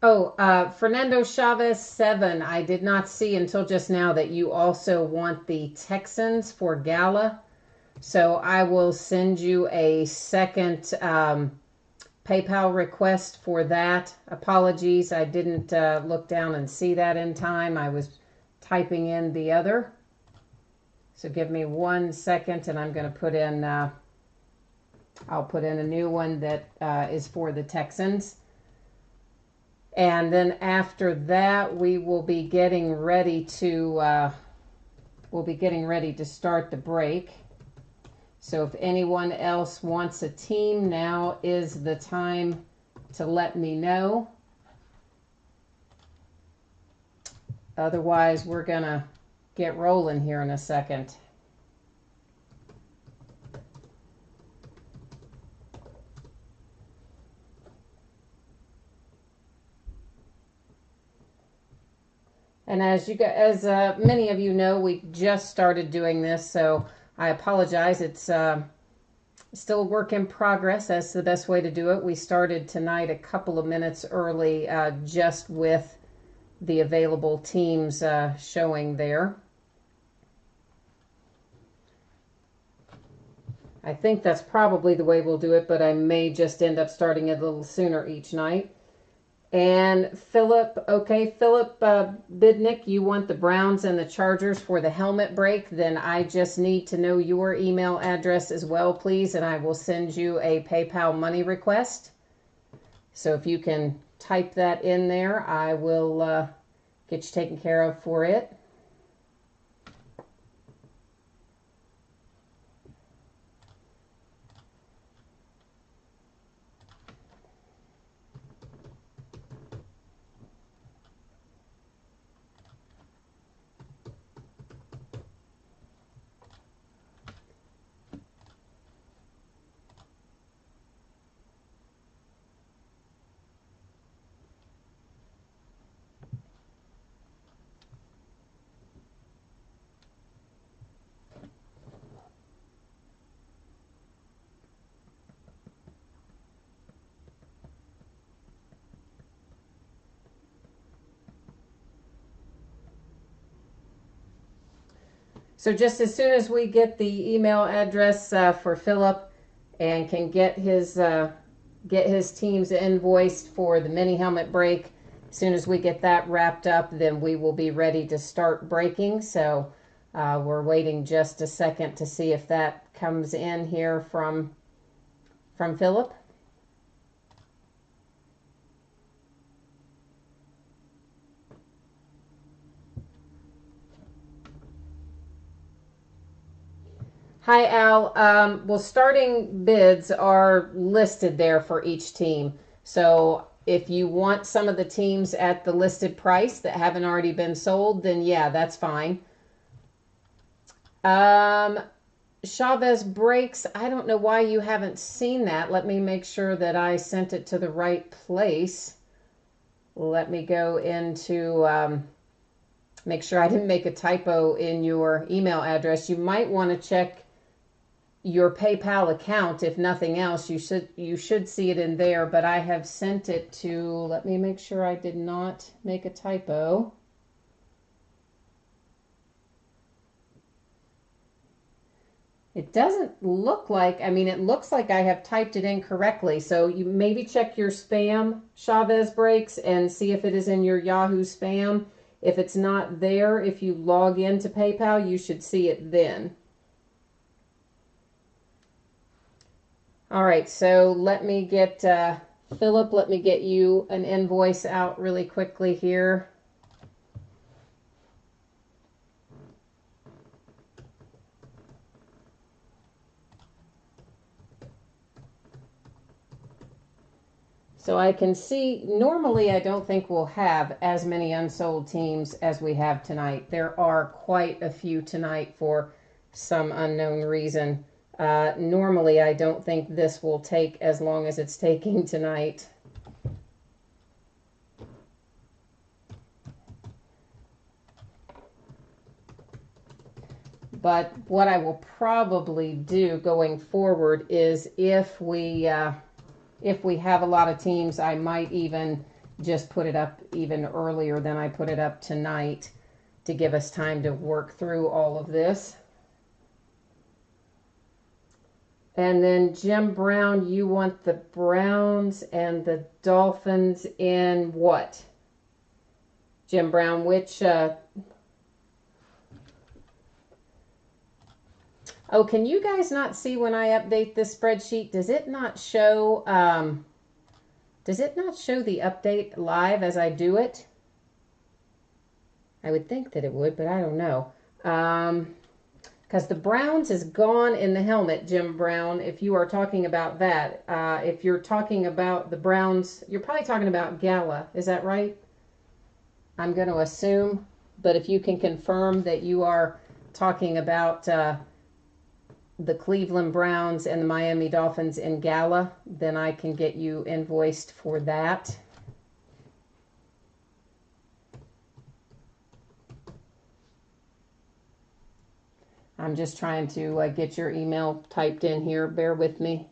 Oh, Fernando Chavez 7. I did not see until just now that you also want the Texans for Gala. So I will send you a second PayPal request for that. Apologies, I didn't look down and see that in time. I was typing in the other. So give me 1 second and I'm going to put in, I'll put in a new one that is for the Texans. And then after that, we will be getting ready to start the break. So if anyone else wants a team, now is the time to let me know. Otherwise, we're going to get rolling here in a second. And as many of you know, we just started doing this, so I apologize. It's still a work in progress. That's the best way to do it. We started tonight a couple of minutes early, just with the available teams showing there. I think that's probably the way we'll do it, but I may just end up starting it a little sooner each night. And Philip Bidnick, you want the Browns and the Chargers for the helmet break? Then I just need to know your email address as well, please, and I will send you a PayPal money request. So if you can type that in there, I will get you taken care of for it. So just as soon as we get the email address for Philip and can get his teams invoiced for the mini helmet break, as soon as we get that wrapped up, then we will be ready to start breaking. So we're waiting just a second to see if that comes in here from Philip. Hi, Al. Well, starting bids are listed there for each team. So if you want some of the teams at the listed price that haven't already been sold, then yeah, that's fine. Chavez breaks. I don't know why you haven't seen that. Let me make sure that I sent it to the right place. Let me go into make sure I didn't make a typo in your email address. You might want to check your PayPal account. If nothing else, you should see it in there, but I have sent it to, let me make sure I did not make a typo. It doesn't look like, it looks like I have typed it in correctly. So you maybe check your spam, Chavez breaks, and see if it is in your Yahoo spam. If it's not there, if you log into PayPal, you should see it then. All right, so let me get, Philip, let me get you an invoice out really quickly here. So I can see, normally I don't think we'll have as many unsold teams as we have tonight. There are quite a few tonight for some unknown reason. Normally I don't think this will take as long as it's taking tonight. But what I will probably do going forward is if we have a lot of teams, I might even just put it up even earlier than I put it up tonight to give us time to work through all of this. And then Jim Brown, you want the Browns and the Dolphins in what? Jim Brown, which... Oh, can you guys not see when I update this spreadsheet? Does it not show the update live as I do it? I would think that it would, but I don't know. Because the Browns is gone in the helmet, Jim Brown, if you are talking about that. If you're talking about the Browns, you're probably talking about Gala. Is that right? I'm going to assume. But if you can confirm that you are talking about the Cleveland Browns and the Miami Dolphins in Gala, then I can get you invoiced for that. I'm just trying to get your email typed in here. Bear with me.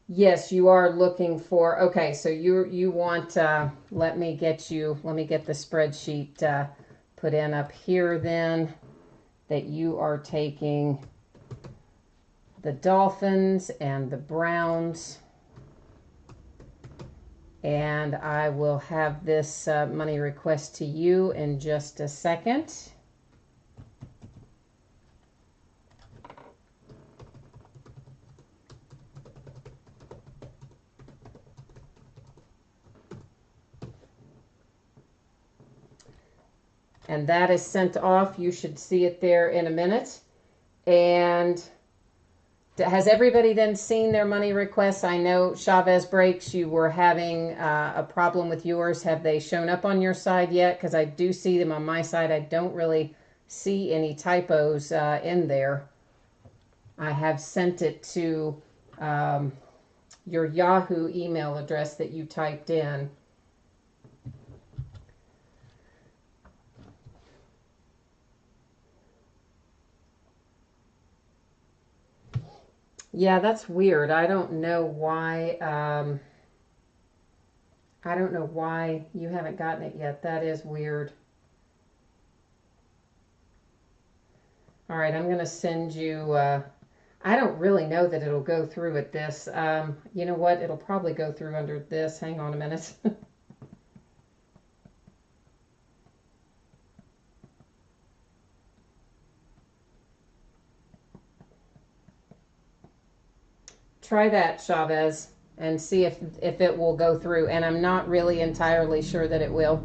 Yes, you are looking for, okay, so you want, let me get the spreadsheet put in up here then, that you are taking the Dolphins and the Browns, and I will have this money request to you in just a second. And that is sent off. You should see it there in a minute. And has everybody then seen their money requests? I know Chavez Breaks, you were having a problem with yours. Have they shown up on your side yet? Because I do see them on my side. I don't really see any typos in there. I have sent it to your Yahoo email address that you typed in. Yeah, that's weird. I don't know why. I don't know why you haven't gotten it yet. That is weird. All right, I'm going to send you. I don't really know that it'll go through at this. You know what? It'll probably go through under this. Hang on a minute. Try that, Chavez, and see if it will go through. And I'm not really entirely sure that it will,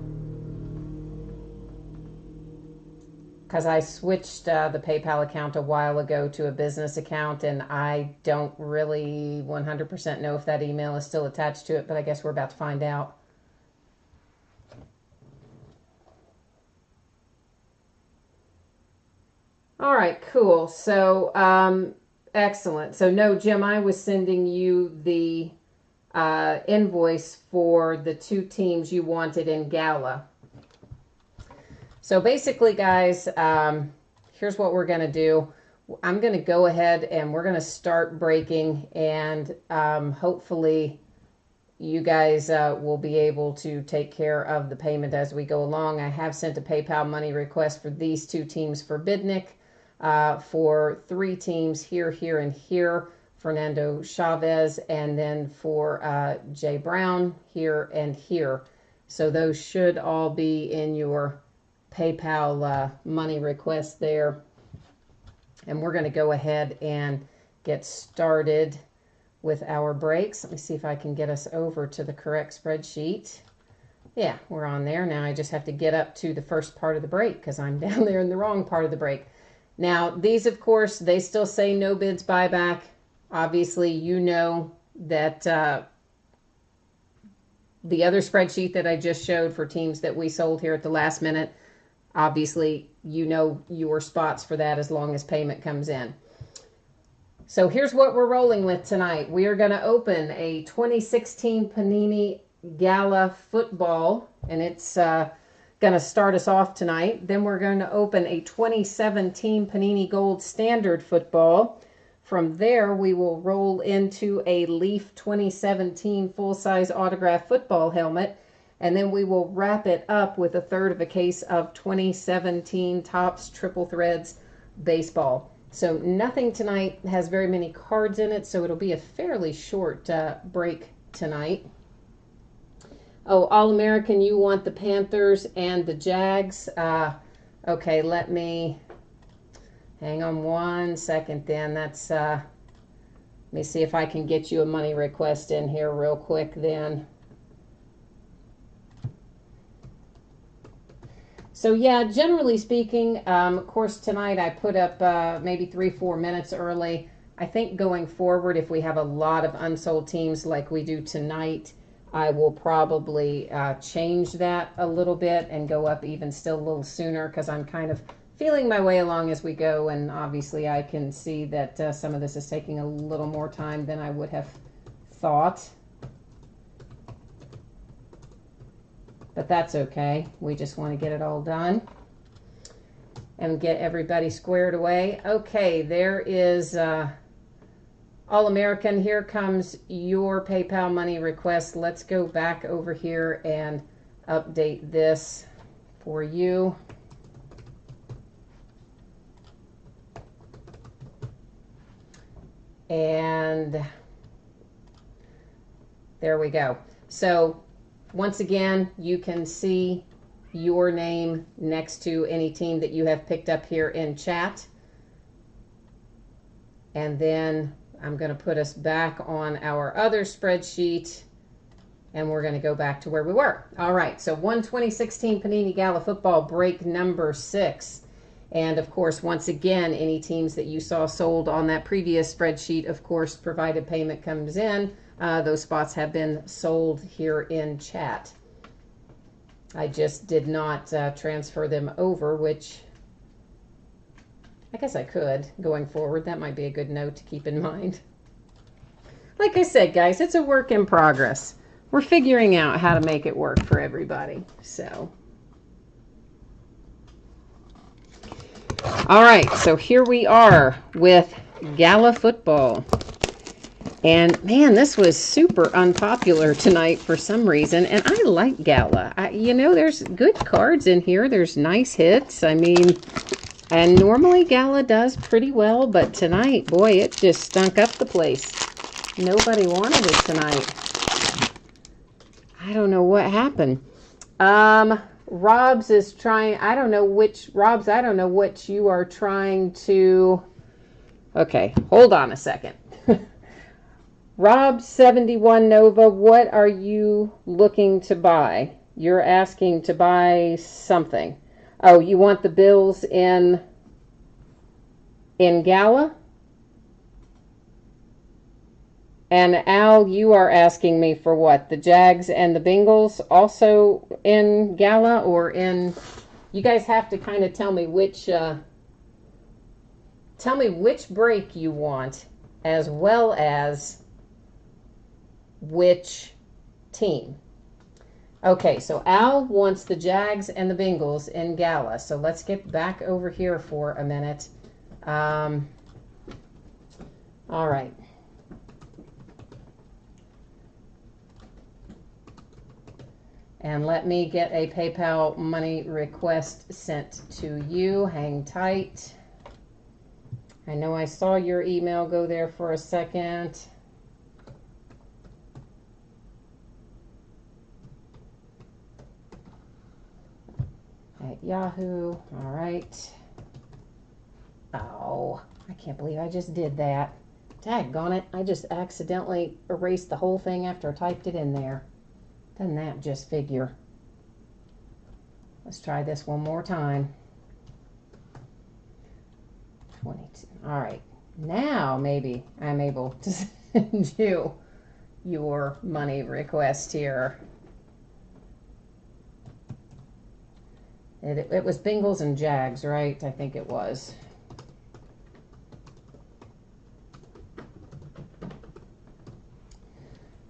because I switched the PayPal account a while ago to a business account, and I don't really 100% know if that email is still attached to it, but I guess we're about to find out. All right, cool. So, excellent. So, no, Jim, I was sending you the invoice for the two teams you wanted in Gala. So basically, guys, here's what we're going to do. I'm going to go ahead and we're going to start breaking, and hopefully you guys will be able to take care of the payment as we go along. I have sent a PayPal money request for these two teams for Bidnick, for three teams here, here, and here, Fernando Chavez, and then for Jay Brown here and here. So those should all be in your PayPal money request there. And we're going to go ahead and get started with our breaks. Let me see if I can get us over to the correct spreadsheet. Yeah, we're on there. Now I just have to get up to the first part of the break because I'm down there in the wrong part of the break. Now, these, of course, they still say no bids buyback. Obviously, you know that the other spreadsheet that I just showed for teams that we sold here at the last minute, obviously, you know your spots for that as long as payment comes in. So here's what we're rolling with tonight. We are going to open a 2016 Panini Gala football, and it's going to start us off tonight. Then we're going to open a 2017 Panini Gold Standard football. From there, we will roll into a Leaf 2017 full-size autograph football helmet. And then we will wrap it up with a third of a case of 2017 Topps Triple Threads baseball. So nothing tonight has very many cards in it, so it'll be a fairly short break tonight. Oh, All-American, you want the Panthers and the Jags. Okay, let me hang on 1 second then. That's, let me see if I can get you a money request in here real quick then. So yeah, generally speaking, of course, tonight I put up maybe 3-4 minutes early. I think going forward, if we have a lot of unsold teams like we do tonight, I will probably change that a little bit and go up even still a little sooner, because I'm kind of feeling my way along as we go, and obviously I can see that some of this is taking a little more time than I would have thought. But that's okay. We just want to get it all done and get everybody squared away. Okay, there is All-American. Here comes your PayPal money request. Let's go back over here and update this for you. And there we go. So once again, you can see your name next to any team that you have picked up here in chat. And then I'm going to put us back on our other spreadsheet, and we're going to go back to where we were. All right, so 2016 Panini Gala football break number 6. And of course, once again, any teams that you saw sold on that previous spreadsheet, of course, provided payment comes in, those spots have been sold here in chat. I just did not transfer them over, which I guess I could going forward. That might be a good note to keep in mind. Like I said, guys, it's a work in progress. We're figuring out how to make it work for everybody. So, all right, so here we are with Gala football. And man, this was super unpopular tonight for some reason. And I like Gala. You know, there's good cards in here. There's nice hits. I mean, and normally Gala does pretty well, but tonight, boy, it just stunk up the place. Nobody wanted it tonight. I don't know what happened. Rob's is trying, I don't know which, Rob's, I don't know what you are trying to, okay, hold on a second. Rob 71 Nova, what are you looking to buy? You're asking to buy something. Oh, you want the Bills in Gala? And Al, you are asking me for what? The Jags and the Bengals also in Gala, or in, you guys have to kind of tell me which break you want, as well as which team. Okay, so Al wants the Jags and the Bengals in Gala. So let's get back over here for a minute. All right. And let me get a PayPal money request sent to you. Hang tight. I know I saw your email go there for a second. At Yahoo. All right. Oh, I can't believe I just did that. Daggone it. I just accidentally erased the whole thing after I typed it in there. Doesn't that just figure? Let's try this one more time. 22. All right. Now maybe I'm able to send you your money request here. It was Bengals and Jags, right? I think it was.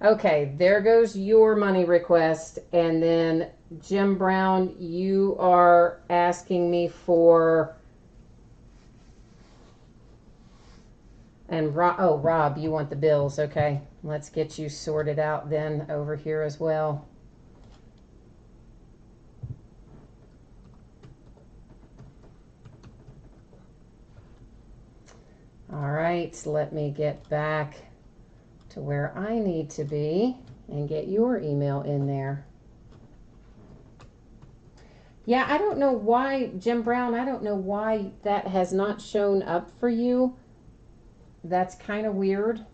Okay, there goes your money request. And then Jim Brown, you are asking me for, and Rob, you want the bills. Okay, let's get you sorted out then over here as well. All right, let me get back to where I need to be and get your email in there. Yeah, I don't know why, Jim Brown, I don't know why that has not shown up for you. That's kind of weird.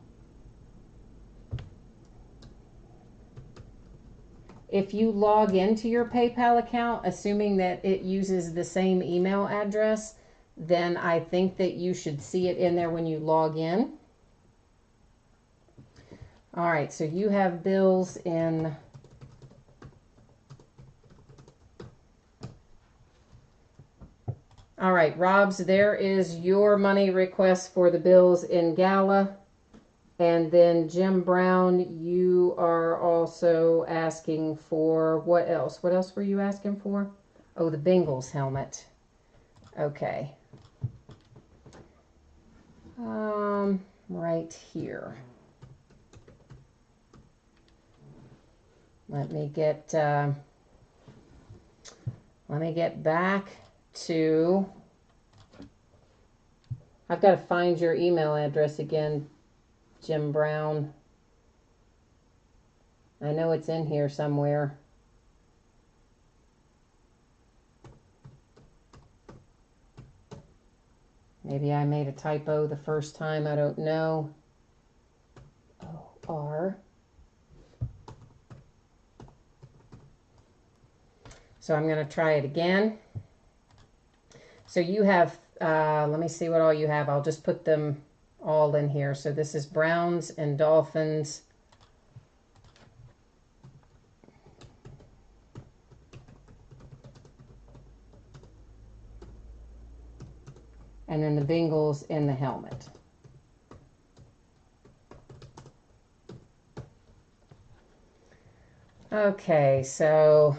If you log into your PayPal account, assuming that it uses the same email address, then I think that you should see it in there when you log in. All right, so you have bills in all right, Rob's, there is your money request for the bills in Gala. And then Jim Brown, you are also asking for what else? What else were you asking for? Oh, the Bengals helmet. Okay. Right here. Let me get back to, I've got to find your email address again, Jim Brown. I know it's in here somewhere. Maybe I made a typo the first time, I don't know. O-R. So I'm going to try it again. So you have, let me see what all you have. I'll just put them all in here. So this is Browns and Dolphins. And then the Bengals in the helmet. Okay, so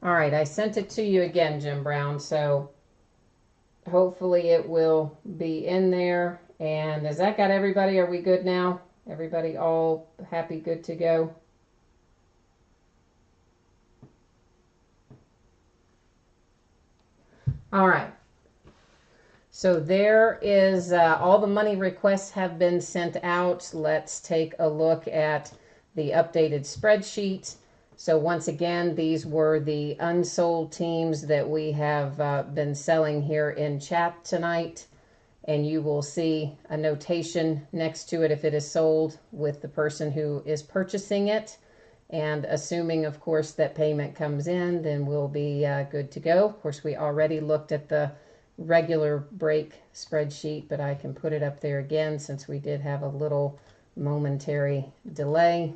all right, I sent it to you again, Jim Brown, so hopefully it will be in there. And has that got everybody? Are we good now? Everybody all happy, good to go? All right. So there is all the money requests have been sent out. Let's take a look at the updated spreadsheet. So once again, these were the unsold teams that we have been selling here in chat tonight. And you will see a notation next to it if it is sold with the person who is purchasing it. And assuming, of course, that payment comes in, then we'll be good to go. Of course, we already looked at the regular break spreadsheet, but I can put it up there again since we did have a little momentary delay.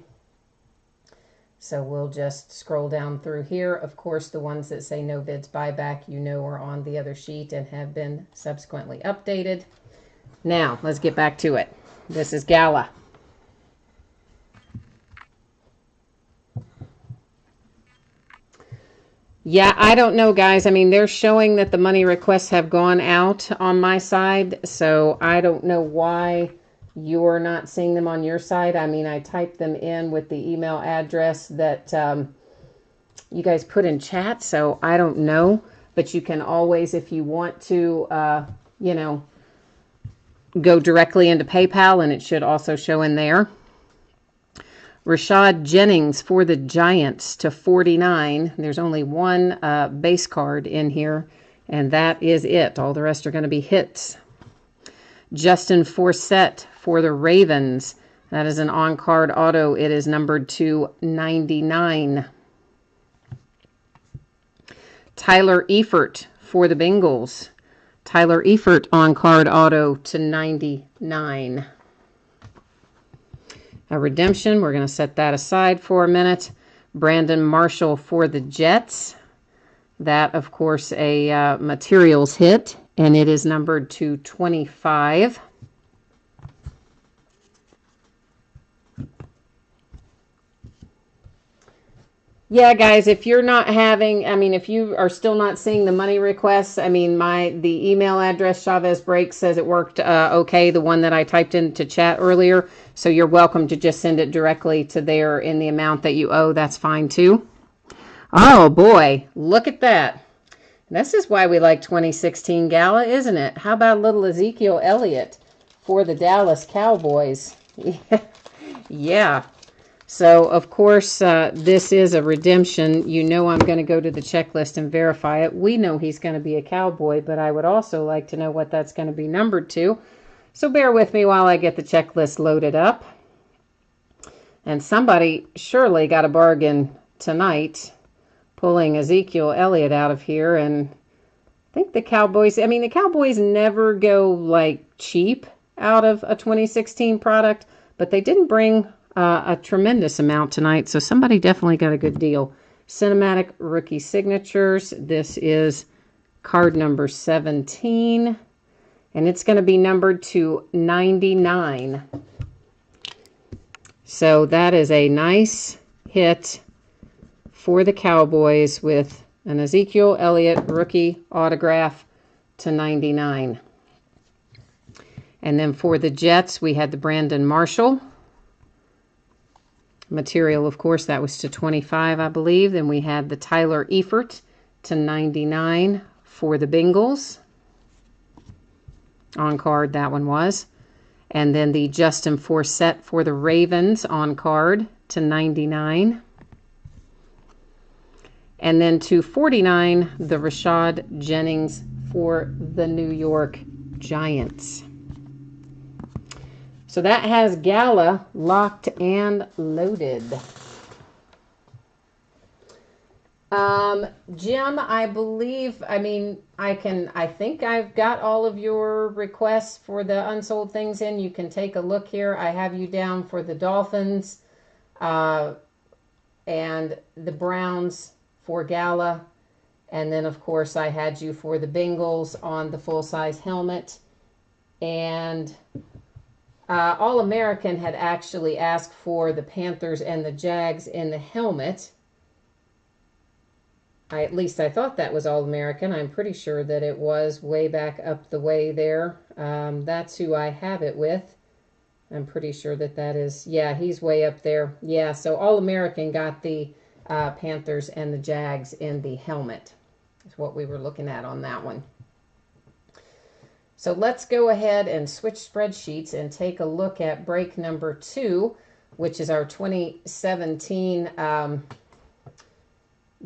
So we'll just scroll down through here. Of course, the ones that say no bids buyback, you know, are on the other sheet and have been subsequently updated. Now, let's get back to it. This is Gala. Yeah, I don't know, guys. I mean, they're showing that the money requests have gone out on my side, so I don't know why you're not seeing them on your side. I mean, I typed them in with the email address that you guys put in chat, so I don't know. But you can always, if you want to, you know, go directly into PayPal, and it should also show in there. Rashad Jennings for the Giants to 49. There's only one base card in here, and that is it. All the rest are going to be hits. Justin Forsett for the Ravens. That is an on-card auto. It is numbered to 99. Tyler Eifert for the Bengals. Tyler Eifert on-card auto to 99. A redemption, we're going to set that aside for a minute. Brandon Marshall for the Jets. That, of course, a materials hit. and it is numbered to 25. Yeah, guys, if you're not having, if you are still not seeing the money requests, the email address, Chavez Break, says it worked okay, the one that I typed into chat earlier. So you're welcome to just send it directly to there in the amount that you owe. That's fine, too. Oh, boy, look at that. This is why we like 2016 Gala, isn't it? How about little Ezekiel Elliott for the Dallas Cowboys? Yeah. So, of course, this is a redemption. You know I'm going to go to the checklist and verify it. We know he's going to be a Cowboy, but I would also like to know what that's going to be numbered to. So bear with me while I get the checklist loaded up. And somebody surely got a bargain tonight pulling Ezekiel Elliott out of here. And I think the Cowboys, the Cowboys never go like cheap out of a 2016 product, but they didn't bring a tremendous amount tonight, so somebody definitely got a good deal. Cinematic rookie signatures. This is card number 17, and it's going to be numbered to 99. So that is a nice hit for the Cowboys with an Ezekiel Elliott rookie autograph to 99. And then for the Jets, we had the Brandon Marshall material, of course, that was to 25, I believe. Then we had the Tyler Eifert to 99 for the Bengals. On card, that one was. And then the Justin Forsett for the Ravens on card to 99. And then to 49, the Rashad Jennings for the New York Giants. So that has Gala locked and loaded. Jim, I believe, I think I've got all of your requests for the unsold things in. You can take a look here. I have you down for the Dolphins and the Browns for Gala. And then, of course, I had you for the Bengals on the full-size helmet. And All-American had actually asked for the Panthers and the Jags in the helmet. At least I thought that was All-American. I'm pretty sure that it was way back up the way there. That's who I have it with. I'm pretty sure that is, yeah, he's way up there. Yeah, so All-American got the Panthers and the Jags in the helmet. That's what we were looking at on that one. So let's go ahead and switch spreadsheets and take a look at break number 2, which is our 2017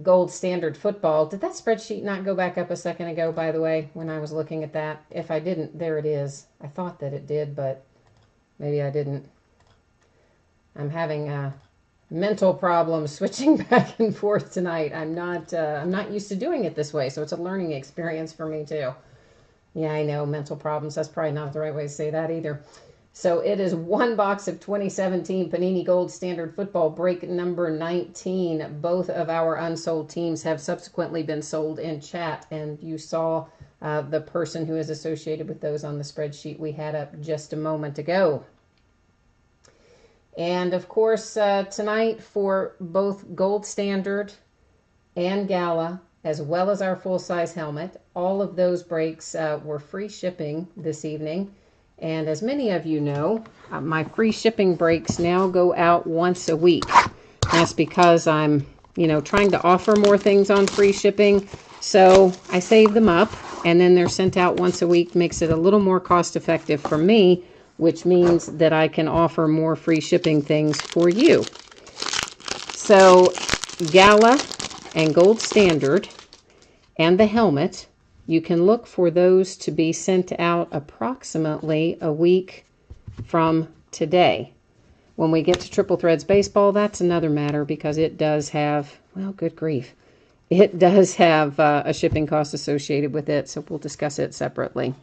Gold Standard football. Did that spreadsheet not go back up a second ago, by the way, when I was looking at that? If I didn't, there it is. I thought that it did, but maybe I didn't. I'm having mental problems switching back and forth tonight. I'm not used to doing it this way, so it's a learning experience for me too. Yeah, I know, mental problems. That's probably not the right way to say that either. So it is one box of 2017 Panini Gold Standard Football, break number 19. Both of our unsold teams have subsequently been sold in chat, and you saw the person who is associated with those on the spreadsheet we had up just a moment ago. And, of course, tonight for both Gold Standard and Gala, as well as our full-size helmet, all of those breaks were free shipping this evening. And as many of you know, my free shipping breaks now go out once a week. That's because I'm, trying to offer more things on free shipping. So I save them up, and then they're sent out once a week. Makes it a little more cost-effective for me, which means that I can offer more free shipping things for you. So Gala and Gold Standard and the helmet, you can look for those to be sent out approximately a week from today. When we get to Triple Threads Baseball, that's another matter because it does have, well, good grief, it does have a shipping cost associated with it, so we'll discuss it separately.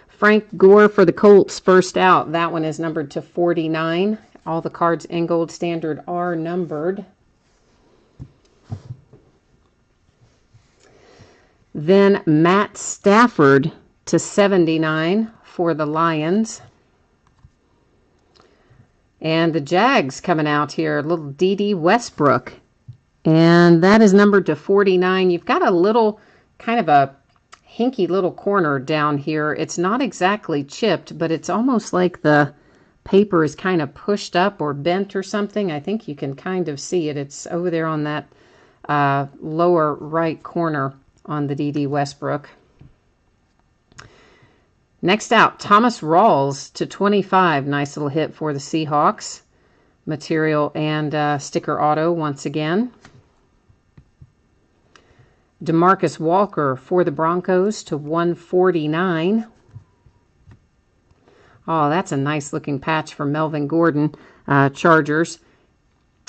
Frank Gore for the Colts, first out. That one is numbered to 49. All the cards in Gold Standard are numbered. Then Matt Stafford to 79 for the Lions. And the Jags coming out here, little D.D. Westbrook. And that is numbered to 49. You've got a little, kind of a hinky little corner down here. It's not exactly chipped, but it's almost like the paper is kind of pushed up or bent or something. I think you can kind of see it. It's over there on that lower right corner on the D.D. Westbrook. Next out, Thomas Rawls to 25. Nice little hit for the Seahawks. Material and sticker auto once again. DeMarcus Walker for the Broncos to 149. Oh, that's a nice looking patch for Melvin Gordon, Chargers.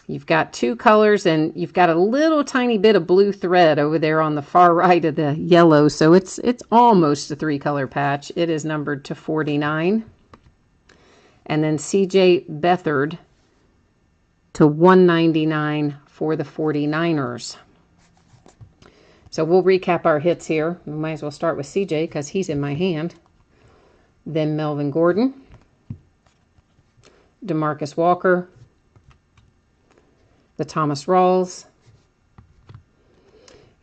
You've got two colors, and you've got a little tiny bit of blue thread over there on the far right of the yellow, so it's almost a three-color patch. It is numbered to 49. And then C.J. Beathard to 199 for the 49ers. So we'll recap our hits here. We might as well start with C.J. because he's in my hand. Then Melvin Gordon, DeMarcus Walker, the Thomas Rawls,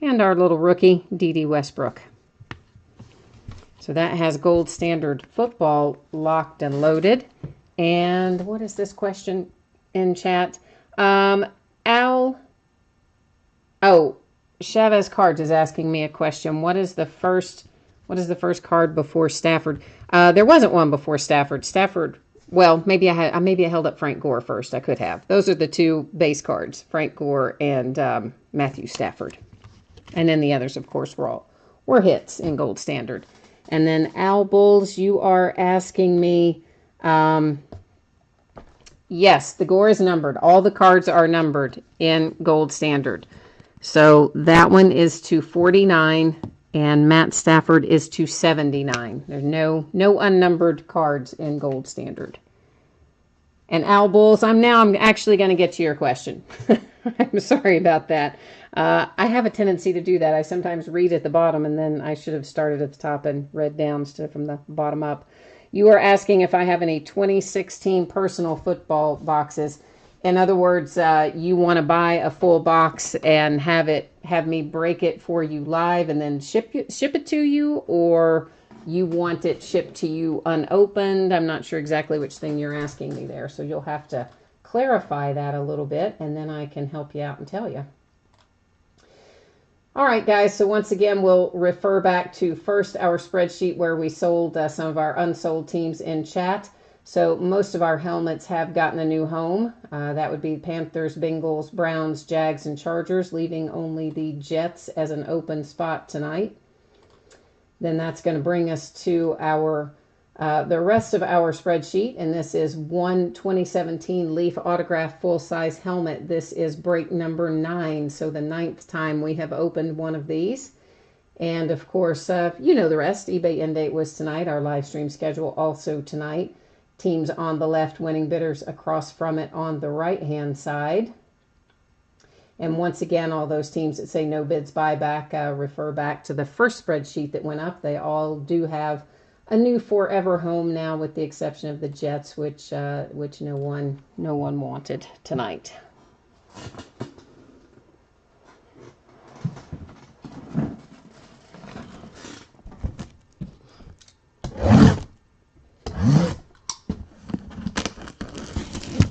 and our little rookie, D.D. Westbrook. So that has Gold Standard Football locked and loaded. And what is this question in chat? Chavez Cards is asking me a question. What is the first card before Stafford? There wasn't one before Stafford. Well, maybe I held up Frank Gore first. I could have. Those are the two base cards, Frank Gore and Matthew Stafford. And then the others, of course, were hits in Gold Standard. And then Al Bulls, you are asking me, yes, the Gore is numbered. All the cards are numbered in Gold Standard. So that one is to 49, and Matt Stafford is to 79. There's no unnumbered cards in Gold Standard. And Al Bulls, I'm actually going to get to your question. I'm sorry about that. I have a tendency to do that. I sometimes read at the bottom, and then I should have started at the top and read down instead of from the bottom up. You are asking if I have any 2016 personal football boxes. In other words, you want to buy a full box and have me break it for you live and then ship it to you, or you want it shipped to you unopened. I'm not sure exactly which thing you're asking me there, so you'll have to clarify that a little bit, and then I can help you out and tell you. All right, guys, so once again, we'll refer back to first our spreadsheet where we sold some of our unsold teams in chat. So most of our helmets have gotten a new home. That would be Panthers, Bengals, Browns, Jags, and Chargers, leaving only the Jets as an open spot tonight. Then that's going to bring us to our the rest of our spreadsheet, and this is one 2017 Leaf Autograph full-size helmet. This is break number 9, so the 9th time we have opened one of these. And of course, you know the rest. eBay end date was tonight. Our live stream schedule also tonight. Teams on the left, winning bidders across from it on the right-hand side. And once again, all those teams that say no bids buyback refer back to the first spreadsheet that went up. They all do have a new forever home now, with the exception of the Jets, which no one wanted tonight.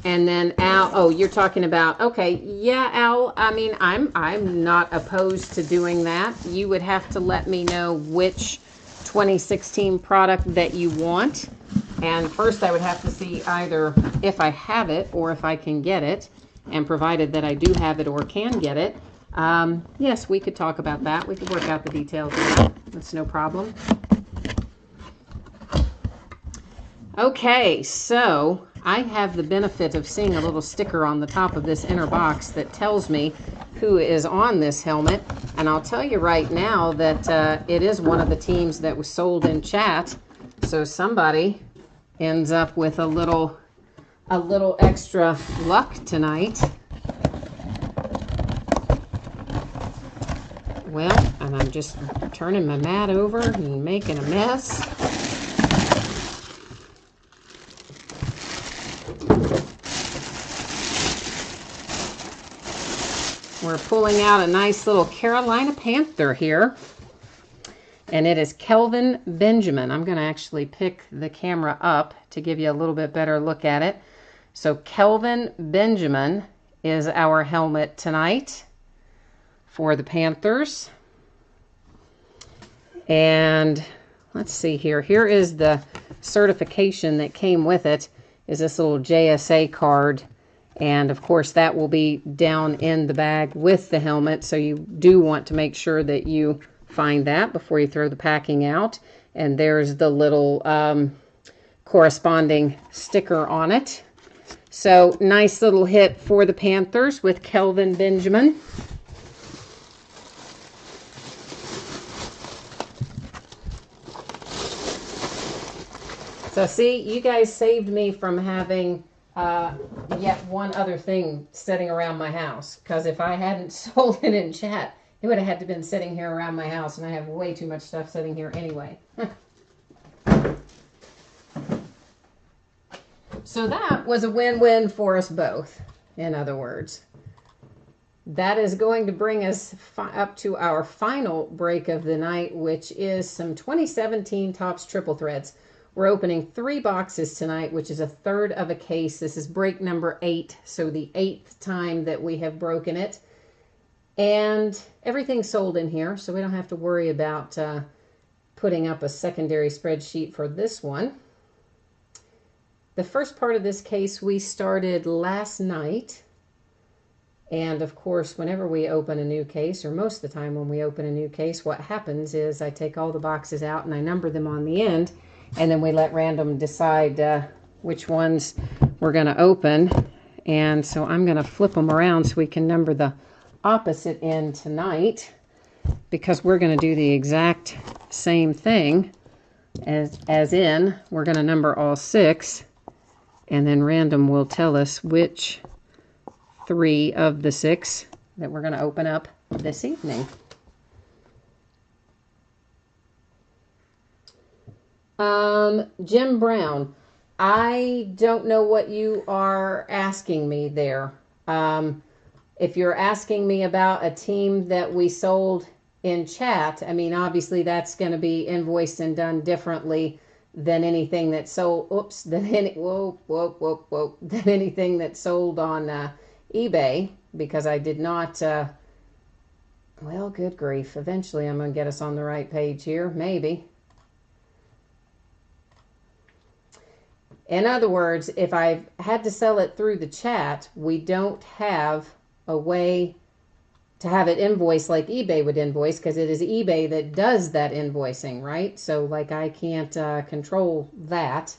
And then Al, oh, you're talking about, okay, yeah, Al, I mean, I'm not opposed to doing that. You would have to let me know which 2016 product that you want. And first I would have to see either if I have it or if I can get it. And provided that I do have it or can get it, yes, we could talk about that. We could work out the details of that. That's no problem. Okay, so I have the benefit of seeing a little sticker on the top of this inner box that tells me who is on this helmet. And I'll tell you right now that it is one of the teams that was sold in chat. So somebody ends up with a little extra luck tonight. Well, and I'm just turning my mat over and making a mess. We're pulling out a nice little Carolina Panther here. And it is Kelvin Benjamin. I'm going to actually pick the camera up to give you a little bit better look at it. So Kelvin Benjamin is our helmet tonight for the Panthers. And let's see here. Here is the certification that came with it, is this little JSA card. And of course that will be down in the bag with the helmet. So you do want to make sure that you find that before you throw the packing out. And there's the little corresponding sticker on it. So nice little hit for the Panthers with Kelvin Benjamin. So see, you guys saved me from having yet one other thing sitting around my house, because if I hadn't sold it in chat, it would have had to been sitting here around my house, and I have way too much stuff sitting here anyway. So that was a win-win for us both, in other words. That is going to bring us up to our final break of the night, which is some 2017 Topps Triple Threads. We're opening 3 boxes tonight, which is a third of a case. This is break number 8, so the 8th time that we have broken it. And everything's sold in here, so we don't have to worry about putting up a secondary spreadsheet for this one. The first part of this case we started last night. And of course, whenever we open a new case, or most of the time when we open a new case, what happens is I take all the boxes out and I number them on the end. And then we let random decide which ones we're going to open. And so I'm going to flip them around so we can number the opposite end tonight, because we're going to do the exact same thing as in we're going to number all 6, and then random will tell us which 3 of the 6 that we're going to open up this evening. Jim Brown, I don't know what you are asking me there. If you're asking me about a team that we sold in chat, I mean, obviously that's going to be invoiced and done differently than anything that's sold. Than anything that's sold on eBay, because I did not. Well, good grief! Eventually, I'm going to get us on the right page here, maybe. In other words, if I've had to sell it through the chat, we don't have a way to have it invoiced like eBay would invoice, because it is eBay that does that invoicing, right? So like I can't control that.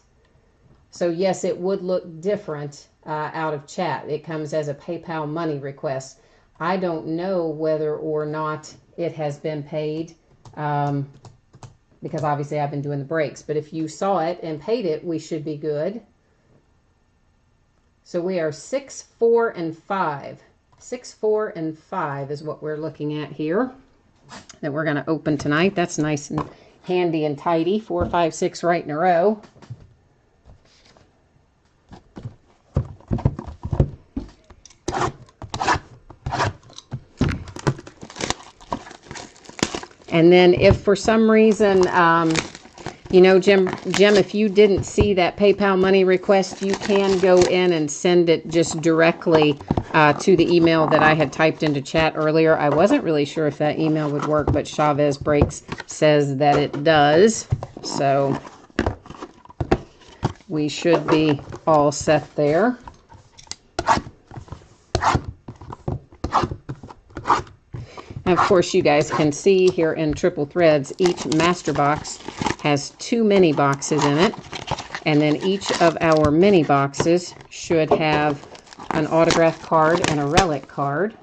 So yes, it would look different out of chat. It comes as a PayPal money request. I don't know whether or not it has been paid, because obviously I've been doing the breaks. But if you saw it and paid it, we should be good. So we are 6, 4, and 5. 6, 4, and 5 is what we're looking at here that we're going to open tonight. That's nice and handy and tidy. 4, 5, 6 right in a row. And then if for some reason, you know, Jim, if you didn't see that PayPal money request, you can go in and send it just directly to the email that I had typed into chat earlier. I wasn't really sure if that email would work, but Chavez Breaks says that it does. So we should be all set there. And of course, you guys can see here in Triple Threads, each master box has 2 mini boxes in it. And then each of our mini boxes should have an autograph card and a relic card.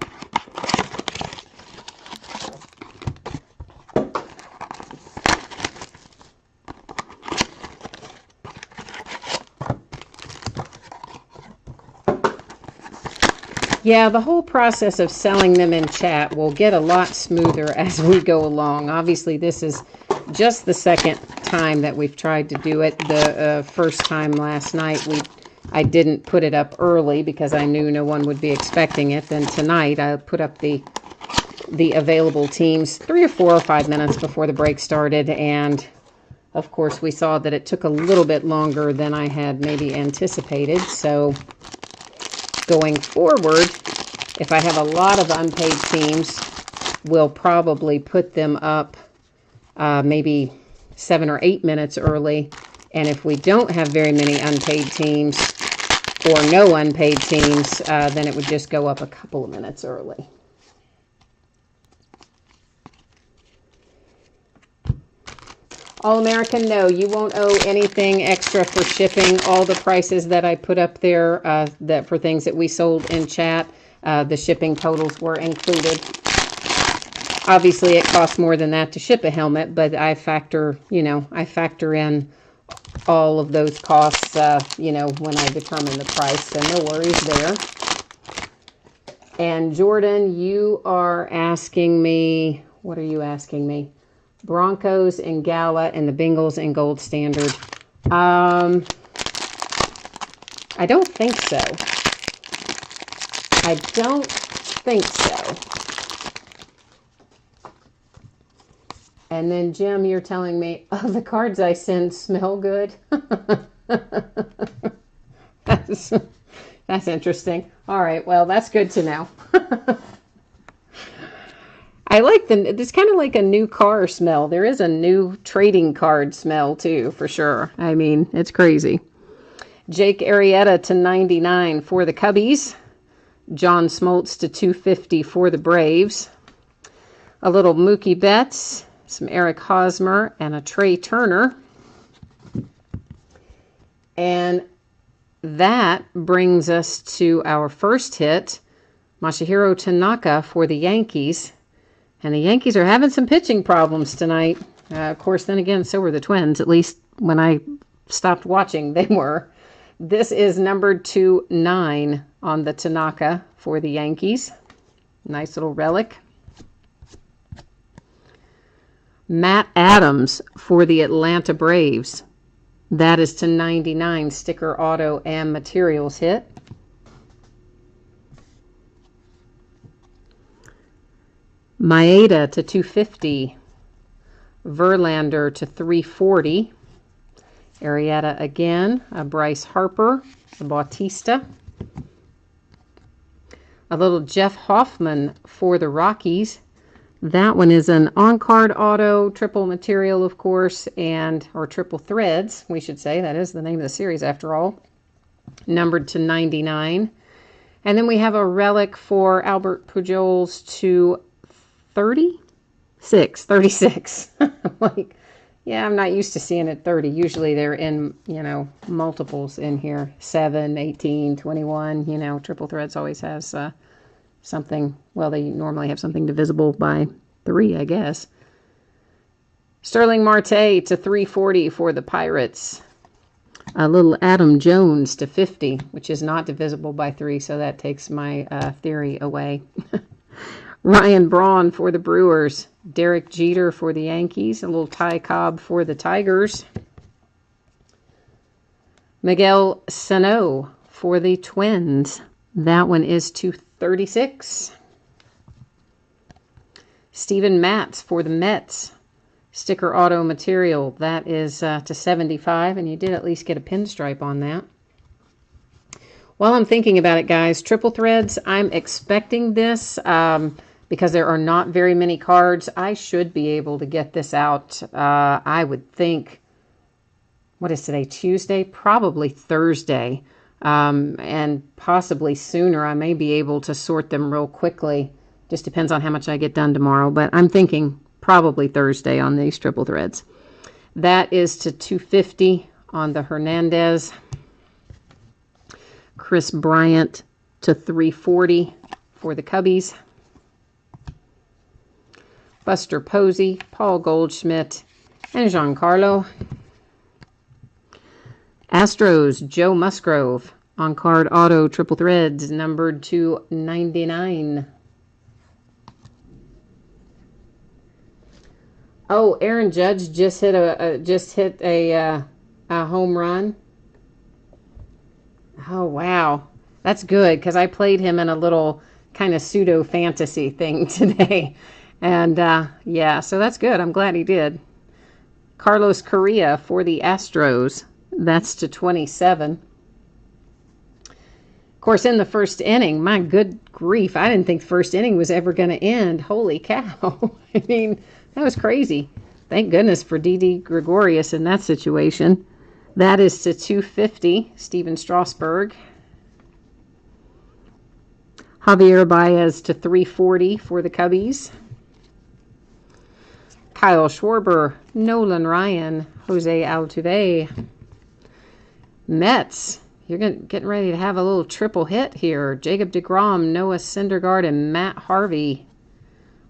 Yeah, the whole process of selling them in chat will get a lot smoother as we go along. Obviously, this is just the second time that we've tried to do it. The first time last night, I didn't put it up early because I knew no one would be expecting it. Then tonight, I put up the available teams 3 or 4 or 5 minutes before the break started, and of course, we saw that it took a little bit longer than I had maybe anticipated. So going forward, if I have a lot of unpaid teams, we'll probably put them up maybe 7 or 8 minutes early. And if we don't have very many unpaid teams or no unpaid teams, then it would just go up a couple of minutes early. All-American, no, you won't owe anything extra for shipping. All the prices that I put up there that for things that we sold in chat, the shipping totals were included. Obviously, it costs more than that to ship a helmet, but I factor in all of those costs, when I determine the price, so no worries there. And Jordan, you are asking me, what are you asking me? Broncos and Gala and the Bengals and Gold Standard. I don't think so. I don't think so. And then, Jim, you're telling me, oh, the cards I send smell good. That's interesting. All right, well, that's good to know. I like it's kind of like a new car smell. There is a new trading card smell too, for sure. I mean, it's crazy. Jake Arrieta to 99 for the Cubbies. John Smoltz to 250 for the Braves. A little Mookie Betts, some Eric Hosmer, and a Trey Turner. And that brings us to our first hit, Masahiro Tanaka for the Yankees. And the Yankees are having some pitching problems tonight. Of course, then again, so were the Twins. At least when I stopped watching, they were. This is numbered to 9 on the Tanaka for the Yankees. Nice little relic. Matt Adams for the Atlanta Braves. That is to 99, sticker, auto, and materials hit. Maeda to 250. Verlander to 340. Arrieta again. A Bryce Harper. A Bautista. A little Jeff Hoffman for the Rockies. That one is an on-card auto, triple material, of course, or triple threads, we should say. That is the name of the series, after all. Numbered to 99. And then we have a relic for Albert Pujols to 36. Like, yeah, I'm not used to seeing it 30. Usually they're in, multiples in here. 7, 18, 21, triple threads always has something. Well, they normally have something divisible by 3, I guess. Sterling Marte to 340 for the Pirates. A little Adam Jones to 50, which is not divisible by 3, so that takes my theory away. Ryan Braun for the Brewers. Derek Jeter for the Yankees. A little Ty Cobb for the Tigers. Miguel Sano for the Twins. That one is to 36. Steven Matz for the Mets. Sticker auto material. That is to 75, and you did at least get a pinstripe on that. While I'm thinking about it, guys, triple threads, I'm expecting this because there are not very many cards. I should be able to get this out, I would think, what is today, Tuesday? Probably Thursday, and possibly sooner. I may be able to sort them real quickly. Just depends on how much I get done tomorrow, but I'm thinking probably Thursday on these triple threads. That is to 250 on the Hernandez. Chris Bryant to 340 for the Cubbies. Buster Posey, Paul Goldschmidt, and Giancarlo. Astros, Joe Musgrove On card auto triple threads numbered to 99. Oh, Aaron Judge just hit a home run. Oh wow, that's good because I played him in a little kind of pseudo fantasy thing today, and yeah, so that's good. I'm glad he did. Carlos Correa for the Astros. That's to 27. Of course, in the first inning, my good grief, I didn't think the first inning was ever going to end. Holy cow. I mean, that was crazy. Thank goodness for Didi Gregorius in that situation. That is to 250, Steven Strasburg. Javier Baez to 340 for the Cubbies. Kyle Schwarber, Nolan Ryan, Jose Altuve. Mets, you're getting ready to have a little triple hit here. Jacob deGrom, Noah Syndergaard, and Matt Harvey.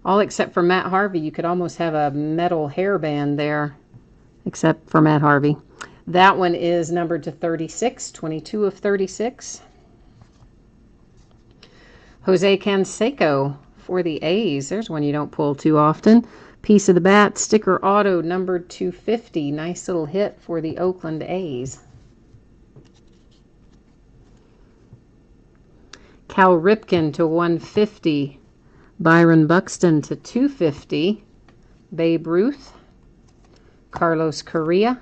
All except for Matt Harvey. You could almost have a metal hairband there, except for Matt Harvey. That one is numbered to 36, 22 of 36. Jose Canseco for the A's. There's one you don't pull too often. Piece of the bat, sticker auto, numbered 250. Nice little hit for the Oakland A's. Cal Ripken to 150. Byron Buxton to 250. Babe Ruth. Carlos Correa.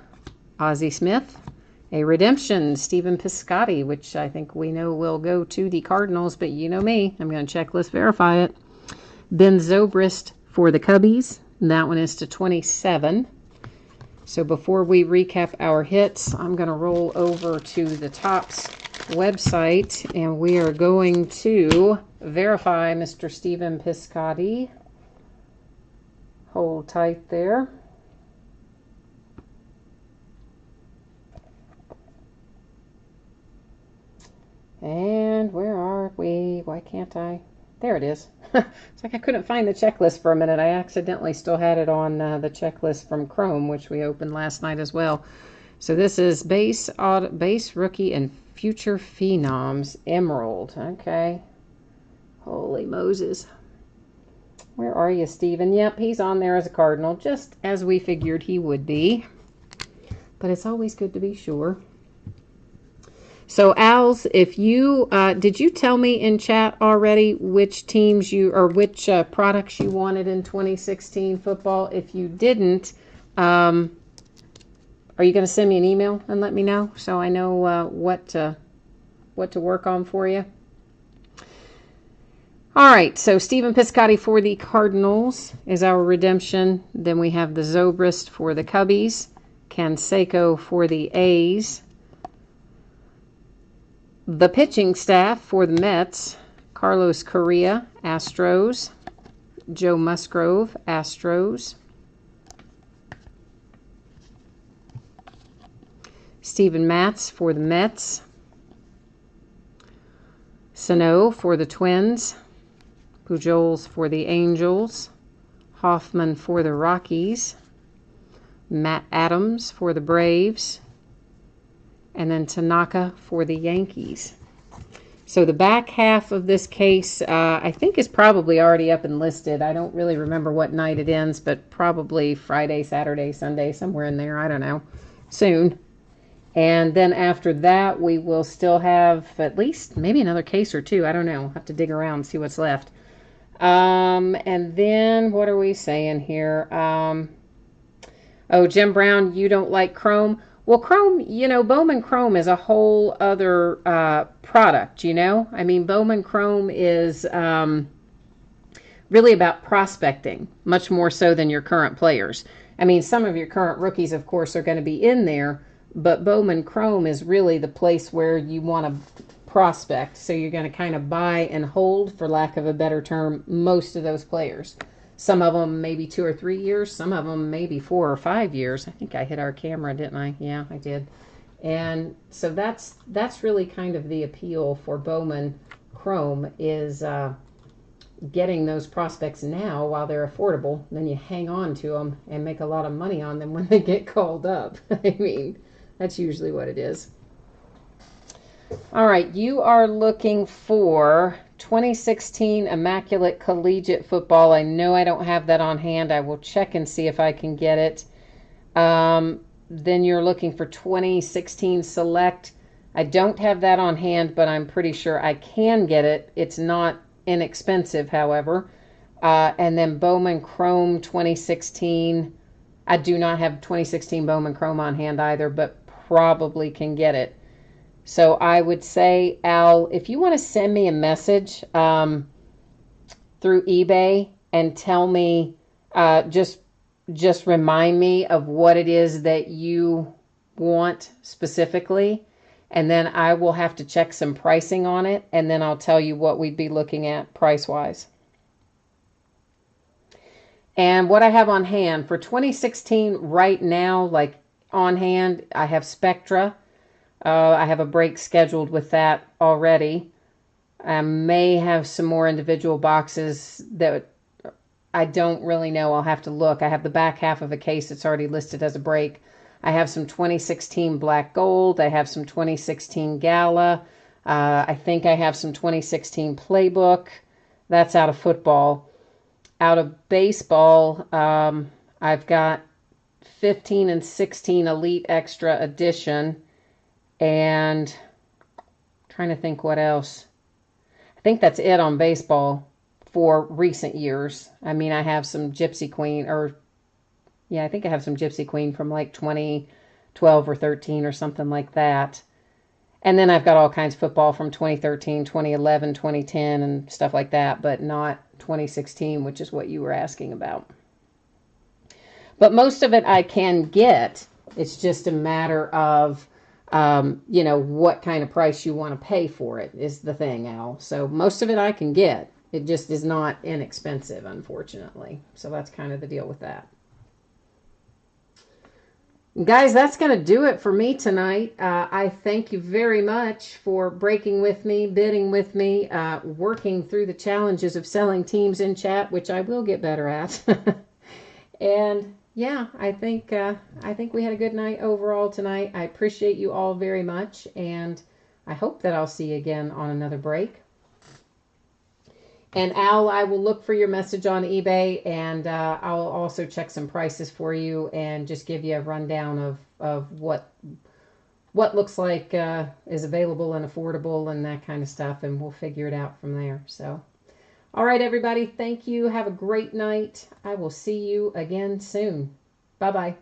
Ozzie Smith. A redemption, Stephen Piscotty, which I think we know will go to the Cardinals, but you know me. I'm going to checklist verify it. Ben Zobrist for the Cubbies. That one is to 27. So before we recap our hits, I'm going to roll over to the Topps website, and we are going to verify Mr. Stephen Piscotty. Hold tight there. And where are we? Why can't I? There it is. It's like I couldn't find the checklist for a minute. I accidentally still had it on the checklist from Chrome, which we opened last night as well. So this is base, rookie, and future phenoms. Emerald. Okay. Holy Moses. Where are you, Steven? Yep, he's on there as a Cardinal, just as we figured he would be. But it's always good to be sure. So, Als, if you, did you tell me in chat already which teams you, or which products you wanted in 2016 football? If you didn't, are you going to send me an email and let me know so I know what to work on for you? All right, so Stephen Piscotty for the Cardinals is our redemption. Then we have the Zobrist for the Cubbies, Canseco for the A's. The pitching staff for the Mets, Carlos Correa, Astros. Joe Musgrove, Astros. Steven Matz for the Mets. Sano for the Twins. Pujols for the Angels. Hoffman for the Rockies. Matt Adams for the Braves. And then Tanaka for the Yankees. So the back half of this case, I think is probably already up and listed. I don't really remember what night it ends, but probably Friday, Saturday, Sunday, somewhere in there. I don't know. Soon. And then after that, we will still have at least maybe another case or two. I don't know. I'll have to dig around and see what's left. And then what are we saying here? Oh, Jim Brown, you don't like Chrome? Well, Chrome, you know, Bowman Chrome is a whole other product, you know? I mean, Bowman Chrome is really about prospecting, much more so than your current players. I mean, some of your current rookies, of course, are going to be in there, but Bowman Chrome is really the place where you want to prospect. So you're going to kind of buy and hold, for lack of a better term, most of those players. Some of them maybe 2 or 3 years. Some of them maybe 4 or 5 years. I think I hit our camera, didn't I? Yeah, I did. And so that's really kind of the appeal for Bowman Chrome is getting those prospects now while they're affordable. Then you hang on to them and make a lot of money on them when they get called up. I mean, that's usually what it is. All right, you are looking for 2016 Immaculate Collegiate Football. I know I don't have that on hand. I will check and see if I can get it. Then you're looking for 2016 Select. I don't have that on hand, but I'm pretty sure I can get it. It's not inexpensive, however. And then Bowman Chrome 2016. I do not have 2016 Bowman Chrome on hand either, but probably can get it. So I would say, Al, if you want to send me a message through eBay and tell me, just remind me of what it is that you want specifically, and then I will have to check some pricing on it, and then I'll tell you what we'd be looking at price-wise. And what I have on hand for 2016 right now, like on hand, I have Spectra. I have a break scheduled with that already. I may have some more individual boxes that I don't really know. I'll have to look. I have the back half of a case that's already listed as a break. I have some 2016 Black Gold. I have some 2016 Gala. I think I have some 2016 Playbook. That's out of football. Out of baseball, I've got 15 and 16 Elite Extra Edition. And I'm trying to think what else. I think that's it on baseball for recent years. I mean, I have some Gypsy Queen, I think I have some Gypsy Queen from like 2012 or 13 or something like that. And then I've got all kinds of football from 2013, 2011, 2010 and stuff like that, but not 2016, which is what you were asking about. But most of it I can get. It's just a matter of, what kind of price you want to pay for it is the thing, Al. So most of it I can get. It just is not inexpensive, unfortunately. So that's kind of the deal with that. Guys, that's going to do it for me tonight. I thank you very much for breaking with me, bidding with me, working through the challenges of selling teams in chat, which I will get better at. And yeah, I think we had a good night overall tonight. I appreciate you all very much, and I hope that I'll see you again on another break. And Al, I will look for your message on eBay, and I'll also check some prices for you and just give you a rundown of what looks like is available and affordable and that kind of stuff, and we'll figure it out from there. So, all right, everybody, thank you. Have a great night. I will see you again soon. Bye-bye.